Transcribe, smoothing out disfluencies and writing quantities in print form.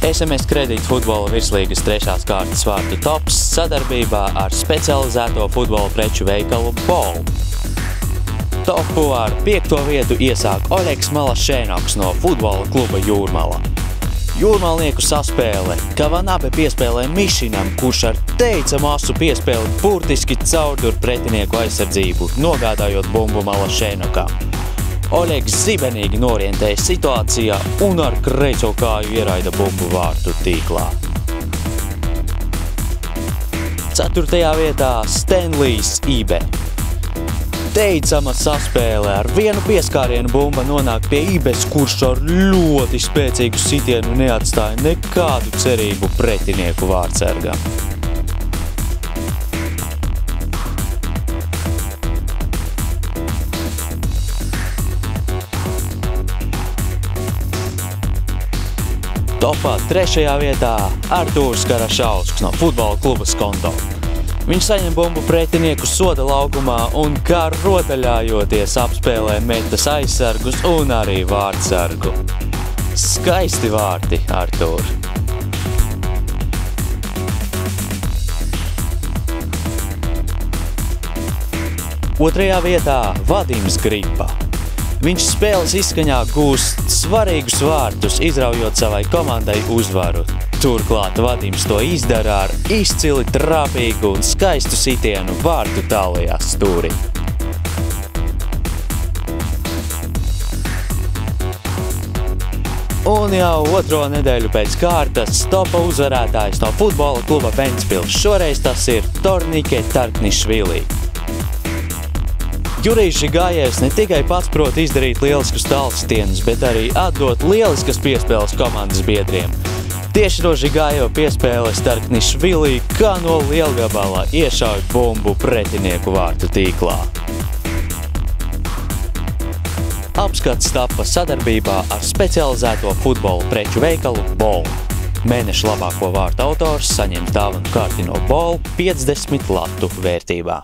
SMS kredīta futbola virslīgas 3. kārtas vārtu tops sadarbībā ar specializēto futbola preču veikalu BOL. Topu ar 5. vietu iesāk Oļegs Malašēnoks no futbola kluba Jūrmala. Jūrmalnieku saspēle Kavanabe piespēlē Mišinam, kurš ar teicamu asu piespēli burtiski caurdur pretinieku aizsardzību, nogādājot bumbu Malašēnokam. Oļegs zibenīgi norientēja situācijā un ar kreiso kāju ieraida bumbu vārtu tīklā. 4. vietā Stenlijs Ibe. Teicama saspēle ar vienu pieskārienu bumba nonāk pie Ibes, kurš ar ļoti spēcīgu sitienu neatstāja nekādu cerību pretinieku vārtsargam. Topā 3. vietā Artūrs Karašausks no futbola kluba Skonto. Viņš saņem bumbu pretinieku soda laukumā un kā rotaļājoties apspēlē metas aizsargus un arī vārtsargu. Skaisti vārti, Artūr! Otrajā vietā Vadims Gripa. Viņš spēles izskaņā gūst svarīgus vārtus, izraujot savai komandai uzvaru. Turklāt Vadims to izdara ar izcili trāpīgu un skaistu sitienu vārtu tālajā stūrī. Un jau otro nedēļu pēc kārtas topa uzvarētājs no futbola kluba Ventspils. Šoreiz tas ir Tornike Tarknišvili. Jurijs Žigājevs ne tikai pats prot izdarīt lieliskus tālsitienus, bet arī atdot lieliskas piespēles komandas biedriem. Tieši no Žigājeva piespēles Tarknišvili kā no lielgabala iešauj bumbu pretinieku vārtu tīklā. Apskats tapa sadarbībā ar specializēto futbola preču veikalu BOL. Mēneša labāko vārtu autors saņems dāvanu karti no BOL 50 latu vērtībā.